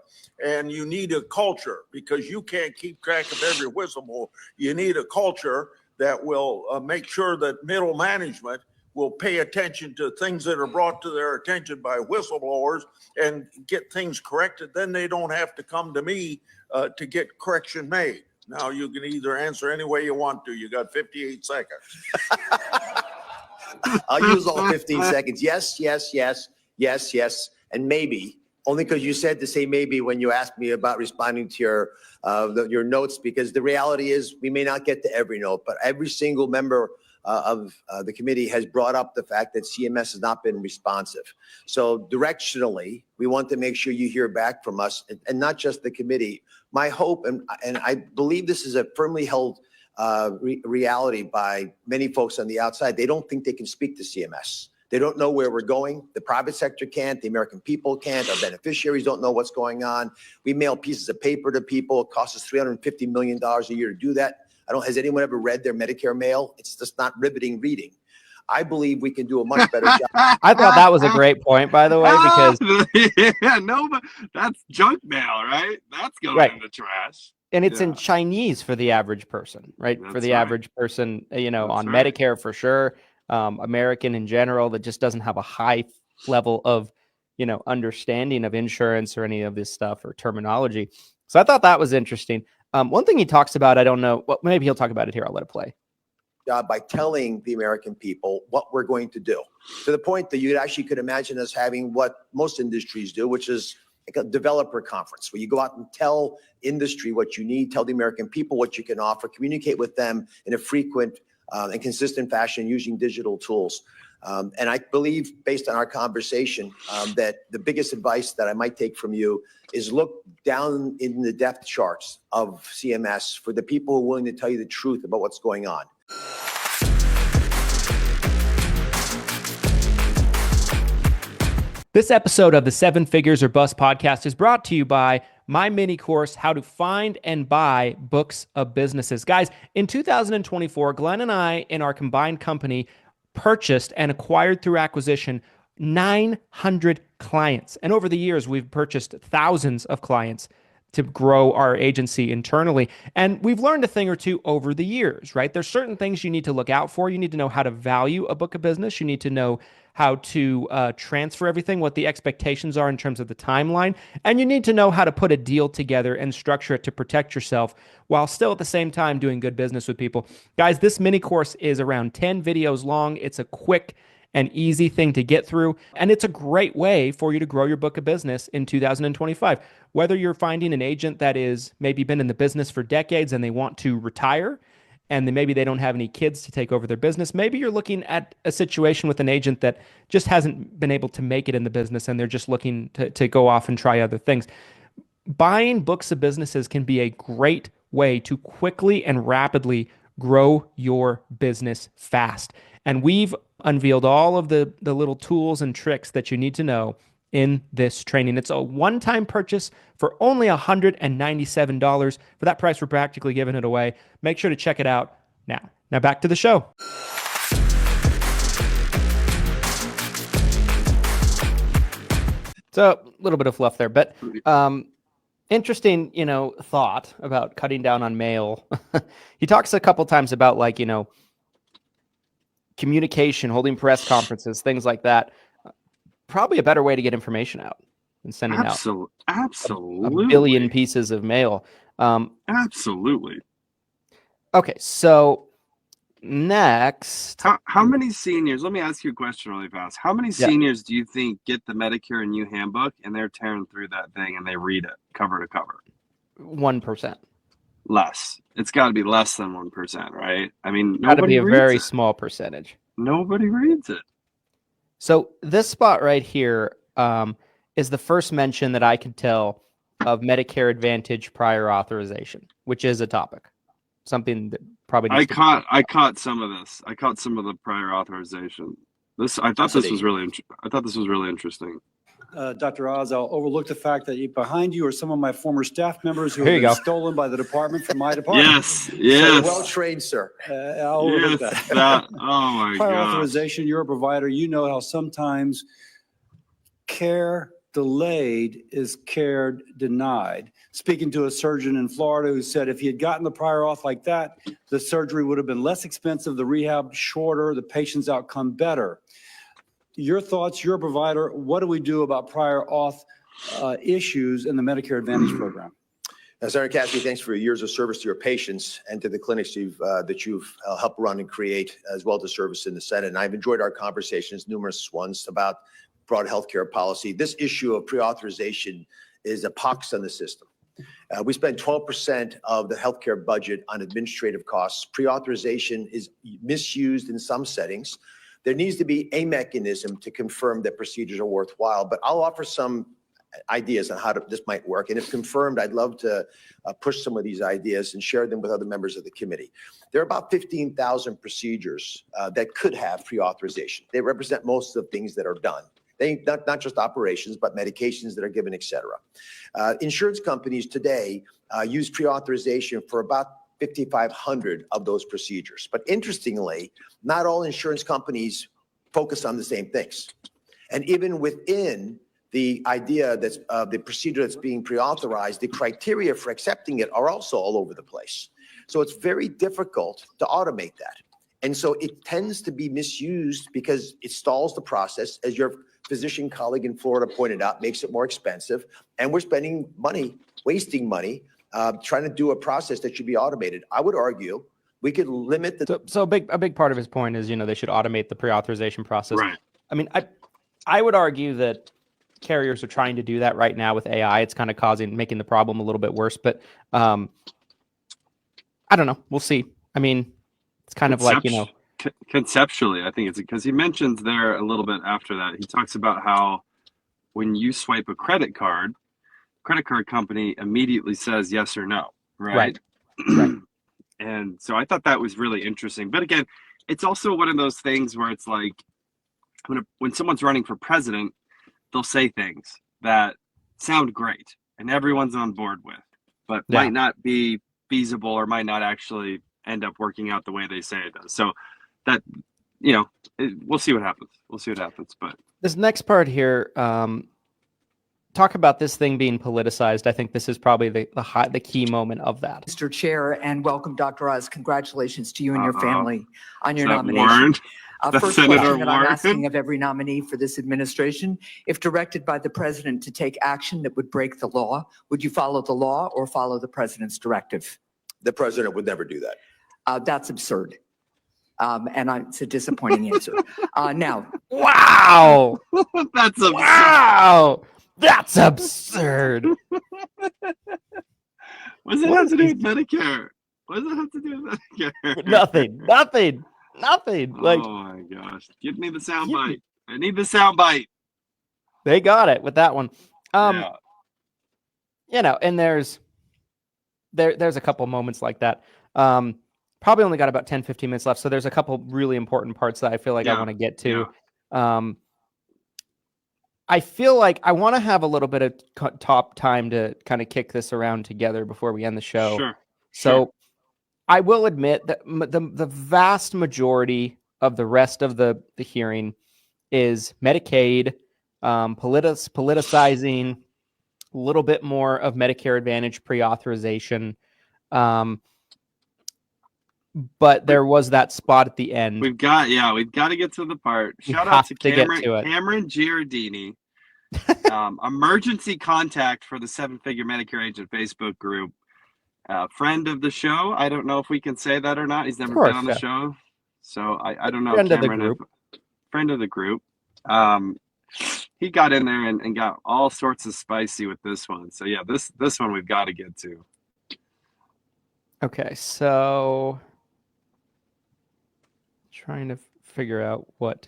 [SPEAKER 6] and you need a culture, because you can't keep track of every whistleblower. You need a culture that will make sure that middle management will pay attention to things that are brought to their attention by whistleblowers and get things corrected. Then they don't have to come to me to get correction made. Now you can either answer any way you want to. You got 58 seconds.
[SPEAKER 5] I'll use all 15 seconds. Yes, yes, yes, yes, yes, and maybe. Only because you said to say maybe when you asked me about responding to your notes, because the reality is we may not get to every note, but every single member of the committee has brought up the fact that CMS has not been responsive. So directionally, we want to make sure you hear back from us, and not just the committee. My hope, and I believe this is a firmly held reality by many folks on the outside, they don't think they can speak to CMS. They don't know where we're going. The private sector can't. The American people can't. Our beneficiaries don't know what's going on. We mail pieces of paper to people. It costs us $350 million a year to do that. Has anyone ever read their Medicare mail? It's just not riveting reading. I believe we can do a much better job.
[SPEAKER 1] I thought that was a great point, by the way, because
[SPEAKER 2] but that's junk mail, right? That's going in the trash.
[SPEAKER 1] And it's in Chinese for the average person, right?
[SPEAKER 2] That's
[SPEAKER 1] for the average person, on Medicare for sure. American in general that just doesn't have a high level of, understanding of insurance or any of this stuff or terminology. So I thought that was interesting. One thing he talks about, I don't know, well, maybe he'll talk about it here. I'll let it play.
[SPEAKER 5] By telling the American people what we're going to do, to the point that you actually could imagine us having what most industries do, which is like a developer conference where you go out and tell industry what you need, tell the American people what you can offer, communicate with them in a frequent and consistent fashion using digital tools. And I believe, based on our conversation, that the biggest advice that I might take from you is look down in the depth charts of CMS for the people who are willing to tell you the truth about what's going on.
[SPEAKER 1] This episode of the 7 Figures or Bust podcast is brought to you by my mini course, How to Find and Buy Books of Businesses. Guys, in 2024, Glenn and I, in our combined company, purchased and acquired through acquisition 900 clients. And over the years, we've purchased thousands of clients to grow our agency internally. And we've learned a thing or two over the years, right? There's certain things you need to look out for. You need to know how to value a book of business. You need to know how to transfer everything, what the expectations are in terms of the timeline. And you need to know how to put a deal together and structure it to protect yourself while still at the same time doing good business with people. Guys, this mini course is around 10 videos long. It's a quick and easy thing to get through. And it's a great way for you to grow your book of business in 2025. Whether you're finding an agent that is maybe been in the business for decades and they want to retire, and then maybe they don't have any kids to take over their business. Maybe you're looking at a situation with an agent that just hasn't been able to make it in the business and they're just looking to go off and try other things. Buying books of businesses can be a great way to quickly and rapidly grow your business fast. And we've unveiled all of the little tools and tricks that you need to know in this training. It's a one-time purchase for only $197. For that price, we're practically giving it away. Make sure to check it out now. Now back to the show. So a little bit of fluff there, but interesting, thought about cutting down on mail. He talks a couple times about communication, holding press conferences, things like that. Probably a better way to get information out than sending out a billion pieces of mail.
[SPEAKER 7] Absolutely.
[SPEAKER 1] Okay, so next.
[SPEAKER 7] How many seniors, let me ask you a question really fast. How many seniors do you think get the Medicare and You handbook and they're tearing through that thing and they read it cover to cover?
[SPEAKER 1] 1%.
[SPEAKER 7] Less. It's got to be less than 1%, right? I mean,
[SPEAKER 1] got to be a very
[SPEAKER 7] it.
[SPEAKER 1] small percentage.
[SPEAKER 7] Nobody reads it.
[SPEAKER 1] So this spot right here is the first mention that I could tell of Medicare Advantage prior authorization, which is a topic, something that probably needs
[SPEAKER 7] I caught some of this. I caught some of the prior authorization. I thought this was really interesting.
[SPEAKER 8] Dr. Oz, I'll overlook the fact that behind you are some of my former staff members who
[SPEAKER 1] Here
[SPEAKER 8] have
[SPEAKER 1] you
[SPEAKER 8] been
[SPEAKER 1] go.
[SPEAKER 8] stolen by the department from my department.
[SPEAKER 7] Yes, yes.
[SPEAKER 5] Well trained, sir.
[SPEAKER 8] I'll overlook that.
[SPEAKER 7] Oh my
[SPEAKER 8] Prior
[SPEAKER 7] God.
[SPEAKER 8] authorization, you're a provider. You know how sometimes care delayed is care denied. Speaking to a surgeon in Florida who said if he had gotten the prior auth like that, the surgery would have been less expensive, the rehab shorter, the patient's outcome better. Your thoughts, you're a provider. What do we do about prior auth issues in the Medicare Advantage program?
[SPEAKER 5] Senator Cassidy, thanks for your years of service to your patients and to the clinics that you've helped run and create, as well as service in the Senate. And I've enjoyed our conversations, numerous ones, about broad healthcare policy. This issue of pre-authorization is a pox on the system. We spend 12% of the healthcare budget on administrative costs. Pre-authorization is misused in some settings. There needs to be a mechanism to confirm that procedures are worthwhile, but I'll offer some ideas on how this might work. And if confirmed, I'd love to push some of these ideas and share them with other members of the committee. There are about 15,000 procedures that could have pre-authorization. They represent most of the things that are done. They not just operations, but medications that are given, et cetera. Insurance companies today use pre-authorization for about 5,500 of those procedures. But interestingly, not all insurance companies focus on the same things. And even within the idea that's the procedure that's being pre-authorized, the criteria for accepting it are also all over the place. So it's very difficult to automate that. And so it tends to be misused because it stalls the process, as your physician colleague in Florida pointed out, makes it more expensive. And we're spending money, wasting money, trying to do a process that should be automated. I would argue we could limit the.
[SPEAKER 1] So a big part of his point is, they should automate the pre-authorization process.
[SPEAKER 7] Right.
[SPEAKER 1] I mean, I would argue that carriers are trying to do that right now with AI. It's kind of making the problem a little bit worse, but I don't know. We'll see. I mean, it's kind of like,
[SPEAKER 7] Conceptually, I think it's because he mentions there a little bit after that. He talks about how when you swipe a credit card company immediately says yes or no, right?
[SPEAKER 1] Right.
[SPEAKER 7] And so I thought that was really interesting. But again, it's also one of those things where it's like when someone's running for president, they'll say things that sound great and everyone's on board with, but might not be feasible or might not actually end up working out the way they say it does. So that, we'll see what happens. We'll see what happens. But
[SPEAKER 1] This next part here, talk about this thing being politicized. I think this is probably the key moment of that.
[SPEAKER 9] Mr. Chair, and welcome, Dr. Oz. Congratulations to you and your
[SPEAKER 7] Uh-oh.
[SPEAKER 9] family on your
[SPEAKER 7] Is that
[SPEAKER 9] nomination.
[SPEAKER 7] Warren? That's
[SPEAKER 9] First
[SPEAKER 7] Senator
[SPEAKER 9] question that I'm
[SPEAKER 7] Warren?
[SPEAKER 9] asking of every nominee for this administration, if directed by the president to take action that would break the law, would you follow the law or follow the president's directive?
[SPEAKER 5] The president would never do that.
[SPEAKER 9] That's absurd. It's a disappointing answer. Now,
[SPEAKER 1] Wow!
[SPEAKER 7] That's absurd.
[SPEAKER 1] Wow! That's absurd.
[SPEAKER 7] What does it have to do with Medicare? What does it have to do with Medicare?
[SPEAKER 1] Nothing. Like,
[SPEAKER 7] oh my gosh. Give me the soundbite. I need the soundbite.
[SPEAKER 1] they got it with that one.
[SPEAKER 7] Yeah.
[SPEAKER 1] You know, and there's a couple moments like that. Probably only got about 10, 15 minutes left. So there's a couple really important parts that I feel like I want to get to. I feel like I want to have a little bit of top time to kind of kick this around together before we end the show.
[SPEAKER 7] Sure.
[SPEAKER 1] So I will admit that the vast majority of the rest of the hearing is Medicaid, politicizing, a little bit more of Medicare Advantage pre-authorization. But there was that spot at the end.
[SPEAKER 7] We've got to get to the part. Shout out to Cameron Giardini, emergency contact for the 7-Figure Medicare Agent Facebook group. Friend of the show. I don't know if we can say that or not. He's never been on the show. So I don't know.
[SPEAKER 1] Friend of the group.
[SPEAKER 7] Friend of the group. He got in there and got all sorts of spicy with this one. So yeah, this one we've got to get to.
[SPEAKER 1] Okay, so trying to figure out what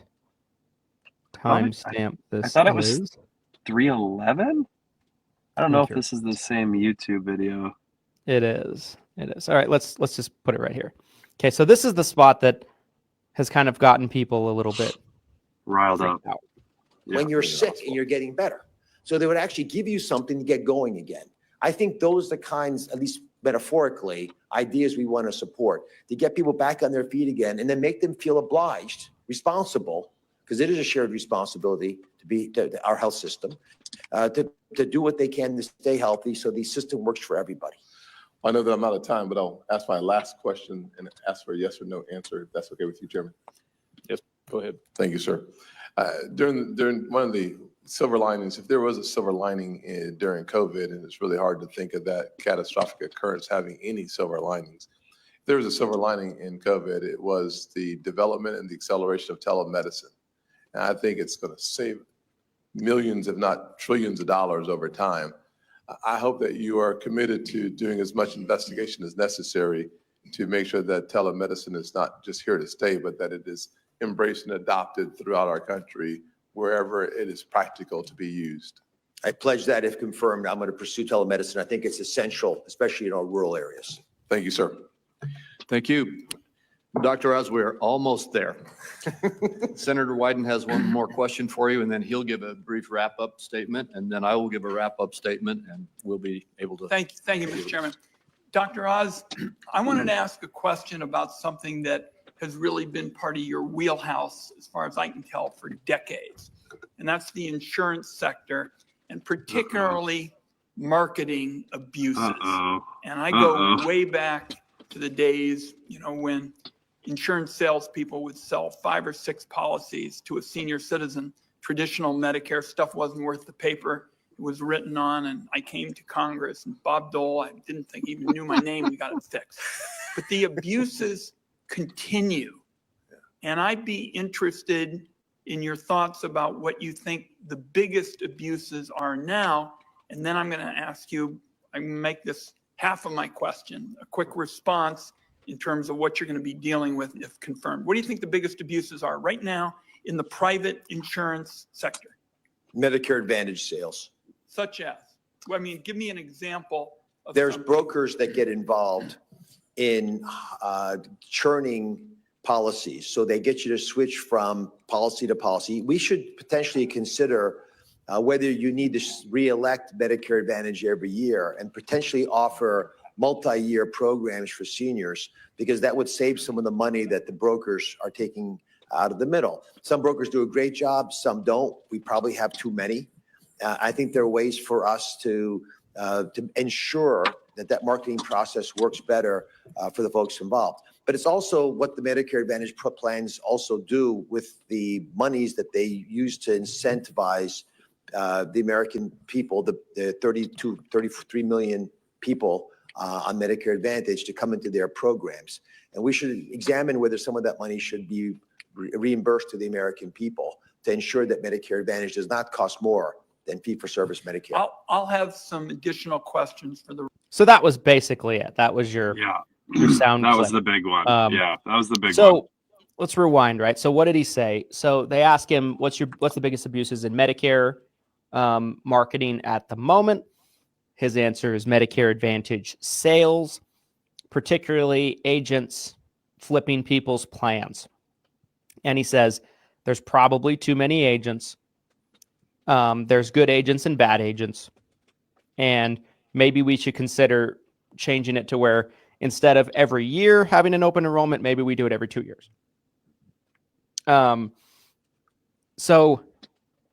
[SPEAKER 1] timestamp this is.
[SPEAKER 7] I thought it was 3:11. I don't know if this is the same YouTube video.
[SPEAKER 1] It is. All right, let's just put it right here. Okay, so this is the spot that has kind of gotten people a little bit
[SPEAKER 7] riled up.
[SPEAKER 5] When you're sick and you're getting better. So they would actually give you something to get going again. I think those are the kinds, at least metaphorically, ideas we want to support, to get people back on their feet again and then make them feel obliged, responsible, because it is a shared responsibility to our health system, to do what they can to stay healthy so the system works for everybody.
[SPEAKER 10] I know that I'm out of time, but I'll ask my last question and ask for a yes or no answer, if that's okay with you, Chairman.
[SPEAKER 3] Yes, go ahead.
[SPEAKER 10] Thank you, sir. During one of the silver linings, if there was a silver lining during COVID, and it's really hard to think of that catastrophic occurrence having any silver linings. If there was a silver lining in COVID, it was the development and the acceleration of telemedicine. And I think it's going to save millions, if not trillions of dollars over time. I hope that you are committed to doing as much investigation as necessary to make sure that telemedicine is not just here to stay, but that it is embraced and adopted throughout our country wherever it is practical to be used.
[SPEAKER 5] I pledge that if confirmed, I'm going to pursue telemedicine. I think it's essential, especially in our rural areas.
[SPEAKER 10] Thank you, sir.
[SPEAKER 3] Thank you. Dr. Oz, we're almost there. Senator Wyden has one more question for you, and then he'll give a brief wrap-up statement, and then I will give a wrap-up statement, and we'll be able to.
[SPEAKER 4] Thank you, Mr. Chairman. Dr. Oz, I wanted to ask a question about something that has really been part of your wheelhouse, as far as I can tell, for decades. And that's the insurance sector, and particularly marketing abuses. And I go way back to the days, when insurance salespeople would sell 5 or 6 policies to a senior citizen. Traditional Medicare stuff wasn't worth the paper it was written on, and I came to Congress, and Bob Dole, I didn't think he even knew my name, we got it fixed. But the abuses continue. And I'd be interested in your thoughts about what you think the biggest abuses are now. And then I'm going to ask you, I'm going to make this half of my question, a quick response in terms of what you're going to be dealing with if confirmed. What do you think the biggest abuses are right now in the private insurance sector?
[SPEAKER 5] Medicare Advantage sales.
[SPEAKER 4] Such as? Give me an example of
[SPEAKER 5] There's
[SPEAKER 4] something.
[SPEAKER 5] brokers that get involved in churning policies. So they get you to switch from policy to policy. We should potentially consider whether you need to re-elect Medicare Advantage every year and potentially offer multi-year programs for seniors, because that would save some of the money that the brokers are taking out of the middle. Some brokers do a great job, some don't. We probably have too many. I think there are ways for us to ensure that marketing process works better for the folks involved. But it's also what the Medicare Advantage plans also do with the monies that they use to incentivize the American people, the 33 million people on Medicare Advantage to come into their programs. And we should examine whether some of that money should be reimbursed to the American people to ensure that Medicare Advantage does not cost more than fee-for-service Medicare.
[SPEAKER 4] I'll have some additional questions for the.
[SPEAKER 1] So that was basically it. That was your sound
[SPEAKER 7] That
[SPEAKER 1] clip.
[SPEAKER 7] was the big one. That was the big one.
[SPEAKER 1] So let's rewind, right? So what did he say? So they ask him, what's the biggest abuses in Medicare marketing at the moment? His answer is Medicare Advantage sales, particularly agents flipping people's plans. And he says there's probably too many agents. There's good agents and bad agents. And maybe we should consider changing it to where instead of every year having an open enrollment, maybe we do it every 2 years. So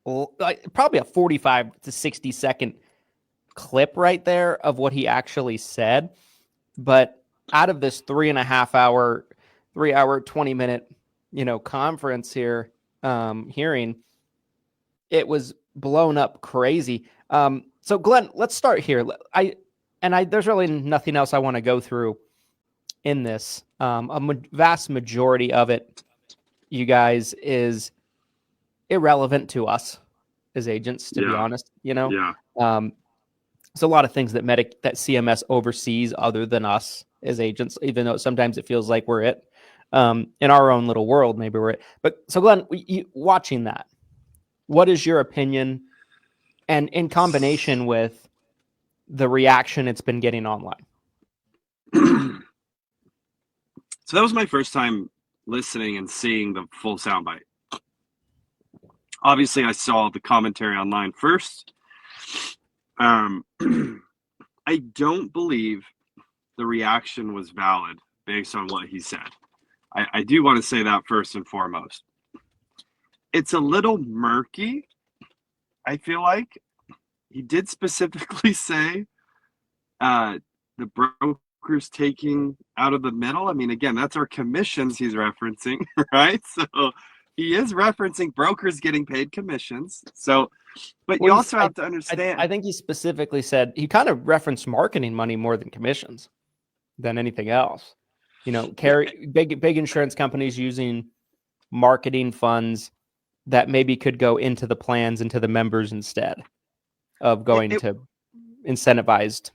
[SPEAKER 1] probably a 45 to 60 second clip right there of what he actually said. But out of this 3.5 hour, 20-minute, conference here, hearing, it was blown up crazy. So Glenn, let's start here. There's really nothing else I want to go through in this. Vast majority of it, you guys, is irrelevant to us as agents, to be honest. There's a lot of things that CMS oversees other than us as agents, even though sometimes it feels like we're it. In our own little world, maybe we're it. But so Glenn, watching that, what is your opinion, and in combination with the reaction it's been getting online?
[SPEAKER 7] So that was my first time listening and seeing the full soundbite. Obviously, I saw the commentary online first. I don't believe the reaction was valid based on what he said. I do want to say that first and foremost. It's a little murky, I feel like. He did specifically say the brokers taking out of the middle. I mean, again, that's our commissions he's referencing, right? So he is referencing brokers getting paid commissions. So, but you also have to understand.
[SPEAKER 1] I think he specifically said, he kind of referenced marketing money more than commissions than anything else. Big insurance companies using marketing funds that maybe could go into the plans, into the members instead of going to incentivized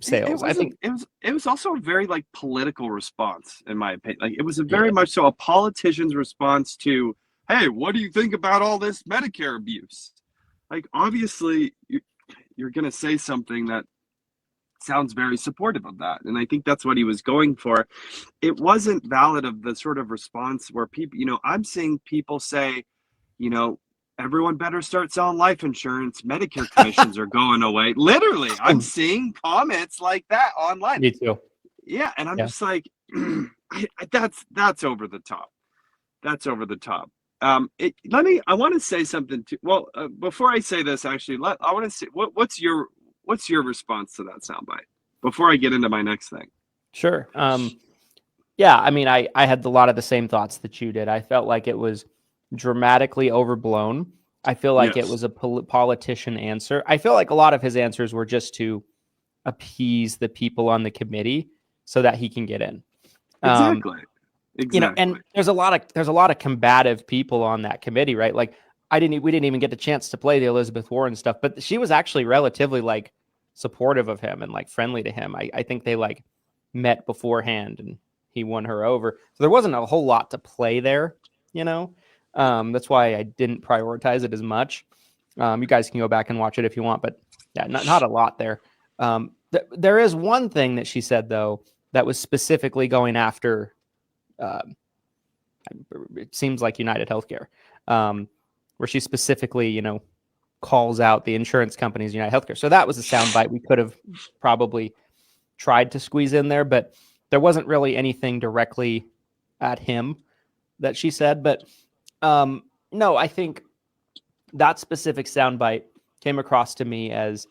[SPEAKER 1] sales. I think
[SPEAKER 7] it was also a very political response, in my opinion. It was a very much so a politician's response to, hey, what do you think about all this Medicare abuse? Obviously, you're going to say something that sounds very supportive of that. And I think that's what he was going for. It wasn't valid of the sort of response where people, I'm seeing people say, everyone better start selling life insurance. Medicare commissions are going away. Literally, I'm seeing comments like that online.
[SPEAKER 1] Me too.
[SPEAKER 7] Yeah. And I'm just like, that's over the top. That's over the top. I want to say something too. Well, before I say this, actually, I want to say, what's your response to that soundbite before I get into my next thing?
[SPEAKER 1] Sure. I had a lot of the same thoughts that you did. I felt like it was dramatically overblown. I feel like it was a politician answer. I feel like a lot of his answers were just to appease the people on the committee so that he can get in.
[SPEAKER 7] Exactly.
[SPEAKER 1] And there's a lot of combative people on that committee, right? We didn't even get the chance to play the Elizabeth Warren stuff, but she was actually relatively supportive of him and friendly to him. I think they met beforehand and he won her over. So there wasn't a whole lot to play there, that's why I didn't prioritize it as much. You guys can go back and watch it if you want, but not a lot there. There is one thing that she said though, that was specifically going after, it seems like United Healthcare, where she specifically, calls out the insurance companies, United Healthcare. So that was a soundbite we could have probably tried to squeeze in there, but there wasn't really anything directly at him. that she said. But no, I think that specific soundbite came across to me as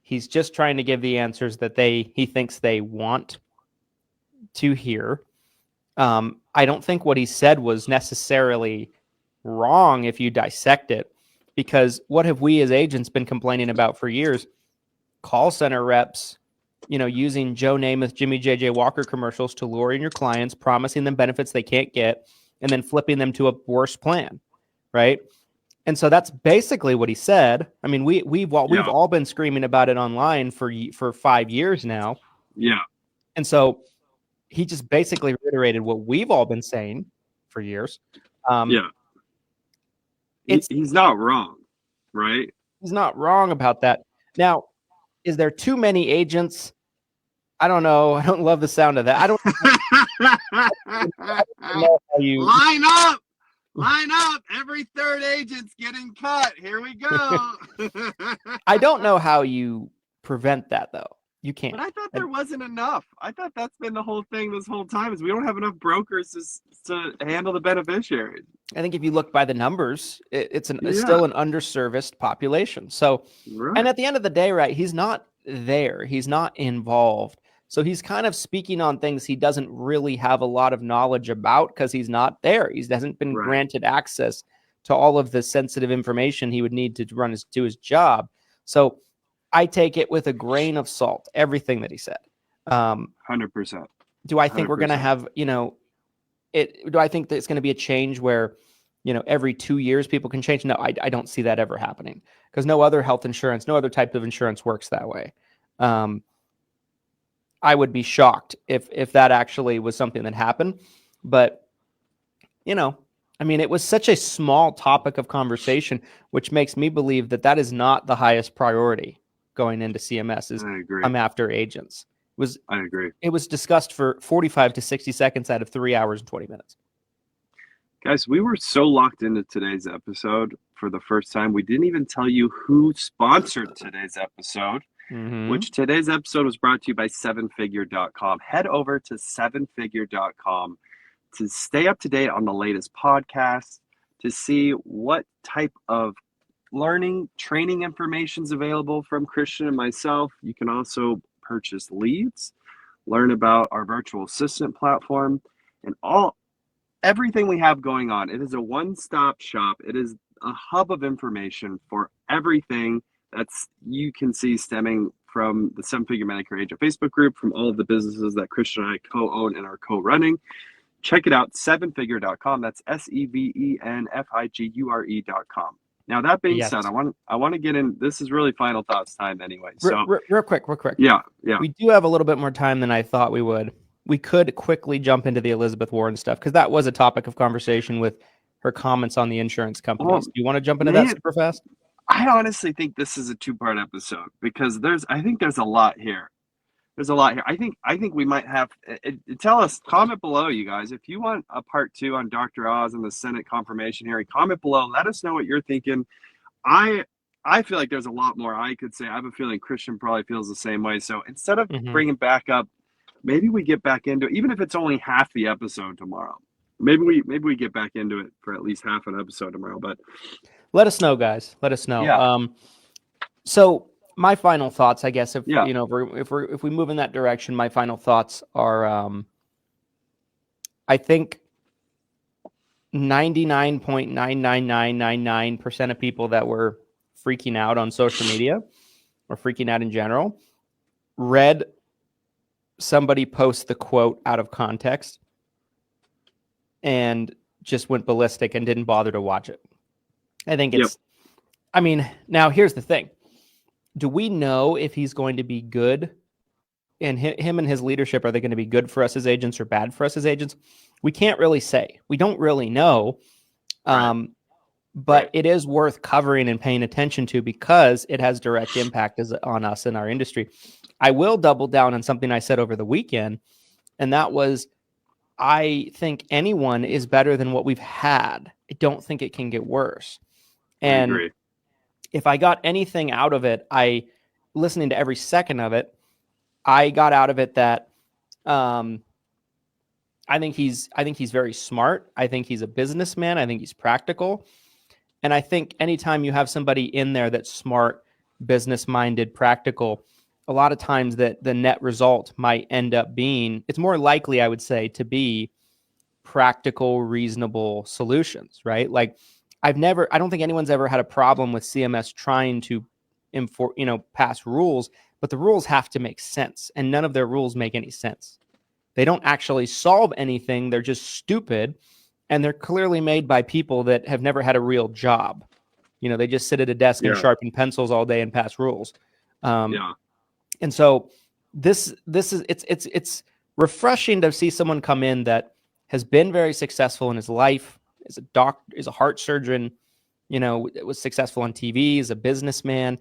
[SPEAKER 1] he's just trying to give the answers that he thinks they want to hear. I don't think what he said was necessarily wrong if you dissect it, because what have we as agents been complaining about for years? Call center reps, using Joe Namath, Jimmy J.J. Walker commercials to lure in your clients, promising them benefits they can't get, and then flipping them to a worse plan, right? And so that's basically what he said. I mean, we've all been screaming about it online for 5 years now.
[SPEAKER 7] Yeah.
[SPEAKER 1] And so he just basically reiterated what we've all been saying for years.
[SPEAKER 7] He's not wrong, right?
[SPEAKER 1] He's not wrong about that. Now, is there too many agents? I don't know. I don't love the sound of that. I don't know how you
[SPEAKER 7] Line up. Every third agent's getting cut. Here we go.
[SPEAKER 1] I don't know how you prevent that, though. You can't.
[SPEAKER 7] But I thought there wasn't enough. I thought that's been the whole thing this whole time, is we don't have enough brokers to handle the beneficiaries.
[SPEAKER 1] I think if you look by the numbers, it's still an underserviced population. So, And at the end of the day, right, he's not there. He's not involved. So he's kind of speaking on things he doesn't really have a lot of knowledge about because he's not there. He hasn't been granted access to all of the sensitive information he would need to do his job. So I take it with a grain of salt, everything that he said.
[SPEAKER 7] 100%.
[SPEAKER 1] Do I think we're going to have, do I think that it's going to be a change where, every 2 years people can change? No, I don't see that ever happening, because no other health insurance, no other type of insurance works that way. I would be shocked if that actually was something that happened. But, it was such a small topic of conversation, which makes me believe that is not the highest priority going into CMS.
[SPEAKER 7] I agree.
[SPEAKER 1] I'm after agents.
[SPEAKER 7] I agree.
[SPEAKER 1] It was discussed for 45 to 60 seconds out of 3 hours and 20 minutes.
[SPEAKER 7] Guys, we were so locked into today's episode for the first time. We didn't even tell you who sponsored today's episode. Which today's episode was brought to you by 7figure.com. Head over to 7figure.com to stay up to date on the latest podcasts, to see what type of learning, training information is available from Christian and myself. You can also purchase leads, learn about our virtual assistant platform, and everything we have going on. It is a one-stop shop. It is a hub of information for everything that's you can see stemming from the 7-Figure Medicare Agent Facebook group, from all of the businesses that Christian and I co-own and are co-running. Check it out, 7figure.com. That's SEVENFIGURE.com. Now, that being said, I want to get in. This is really final thoughts time anyway. So
[SPEAKER 1] real quick.
[SPEAKER 7] Yeah.
[SPEAKER 1] We do have a little bit more time than I thought we would. We could quickly jump into the Elizabeth Warren stuff, because that was a topic of conversation with her comments on the insurance companies. Do you want to jump into that super fast?
[SPEAKER 7] I honestly think this is a two-part episode, because I think there's a lot here. I think we might have tell us, comment below, you guys, if you want a part 2 on Dr. Oz and the Senate confirmation hearing. Comment below, let us know what you're thinking. I feel like there's a lot more I could say. I have a feeling Christian probably feels the same way. So instead of bringing back up, maybe we get back into it, even if it's only half the episode tomorrow. Maybe we get back into it for at least half an episode tomorrow. But
[SPEAKER 1] let us know, guys. Let us know.
[SPEAKER 7] Yeah.
[SPEAKER 1] So my final thoughts, I guess, if we move in that direction, my final thoughts are, I think 99.99999% of people that were freaking out on social media or freaking out in general read somebody post the quote out of context and just went ballistic and didn't bother to watch it. I think it's, now here's the thing. Do we know if he's going to be good, and him and his leadership, are they going to be good for us as agents or bad for us as agents? We can't really say. We don't really know. But it is worth covering and paying attention to, because it has direct impact on us in our industry. I will double down on something I said over the weekend, and that was, I think anyone is better than what we've had. I don't think it can get worse. And I agree. If I got anything out of it, listening to every second of it, I got out of it that I think he's very smart. I think he's a businessman. I think he's practical. And I think anytime you have somebody in there that's smart, business-minded, practical, a lot of times that the net result might end up being, it's more likely, I would say, to be practical, reasonable solutions, right? Like I don't think anyone's ever had a problem with CMS trying to pass rules, but the rules have to make sense, and none of their rules make any sense. They don't actually solve anything. They're just stupid, and they're clearly made by people that have never had a real job. They just sit at a desk and sharpen pencils all day and pass rules. And so this is it's refreshing to see someone come in that has been very successful in his life, is a doctor, is a heart surgeon, was successful on TV, is a businessman.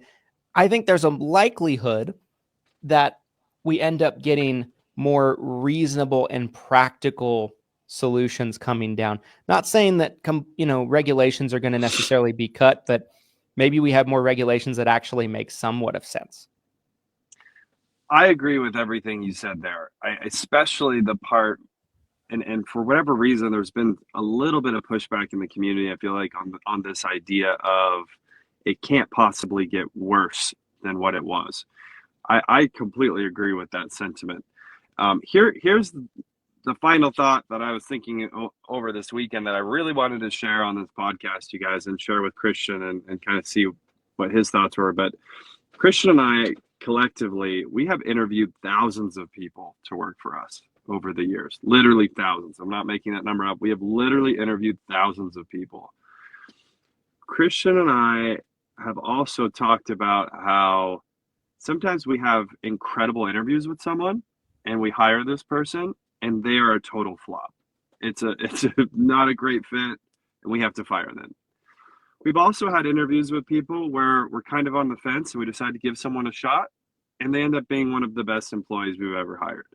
[SPEAKER 1] I think there's a likelihood that we end up getting more reasonable and practical solutions coming down. Not saying that regulations are going to necessarily be cut, but maybe we have more regulations that actually make somewhat of sense.
[SPEAKER 7] I agree with everything you said there. Especially the part, and for whatever reason, there's been a little bit of pushback in the community, I feel like, on this idea of it can't possibly get worse than what it was. I completely agree with that sentiment. Here's the final thought that I was thinking over this weekend that I really wanted to share on this podcast, you guys, and share with Christian and kind of see what his thoughts were. But Christian and I collectively, we have interviewed thousands of people to work for us over the years, literally thousands. I'm not making that number up. We have literally interviewed thousands of people. Christian and I have also talked about how sometimes we have incredible interviews with someone and we hire this person and they are a total flop. It's not a great fit and we have to fire them. We've also had interviews with people where we're kind of on the fence and we decide to give someone a shot and they end up being one of the best employees we've ever hired.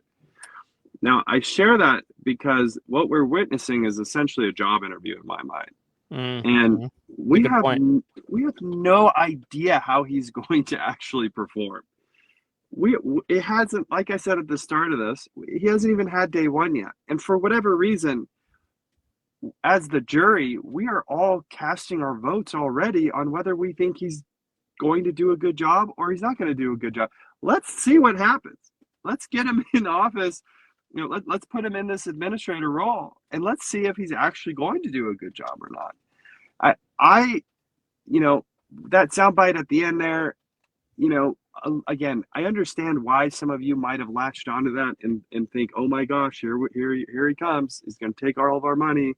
[SPEAKER 7] Now, I share that because what we're witnessing is essentially a job interview in my mind. Mm-hmm. And we have no idea how he's going to actually perform. It hasn't, like I said at the start of this, he hasn't even had day one yet. And for whatever reason, as the jury, we are all casting our votes already on whether we think he's going to do a good job or he's not going to do a good job. Let's see what happens. Let's get him in office. Let's put him in this administrator role and let's see if he's actually going to do a good job or not. That soundbite at the end there, again, I understand why some of you might have latched onto that and think, oh my gosh, here he comes. He's going to take all of our money.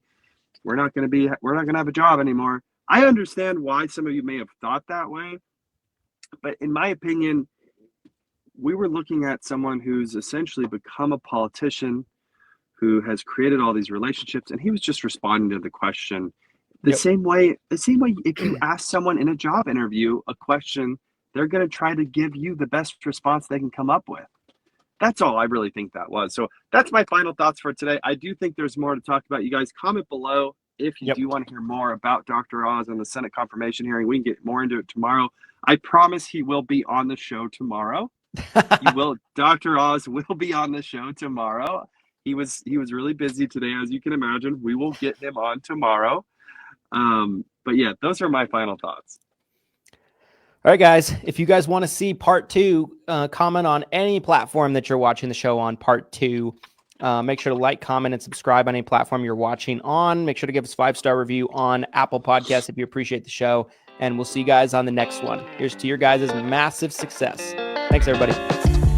[SPEAKER 7] We're not going to have a job anymore. I understand why some of you may have thought that way. But in my opinion, we were looking at someone who's essentially become a politician, who has created all these relationships, and he was just responding to the question the same way if you ask someone in a job interview a question, they're going to try to give you the best response they can come up with. That's all I really think that was. So that's my final thoughts for today. I do think there's more to talk about. You guys comment below if you do want to hear more about Dr. Oz and the Senate confirmation hearing. We can get more into it tomorrow. I promise he will be on the show tomorrow. Dr. Oz will be on the show tomorrow. He was really busy today, as you can imagine. We will get him on tomorrow. But yeah, those are my final thoughts.
[SPEAKER 1] All right, guys, if you guys want to see part 2, comment on any platform that you're watching the show on, part 2. Make sure to like, comment, and subscribe on any platform you're watching on. Make sure to give us a 5-star review on Apple Podcasts if you appreciate the show. And we'll see you guys on the next one. Here's to your guys' massive success. Thanks, everybody.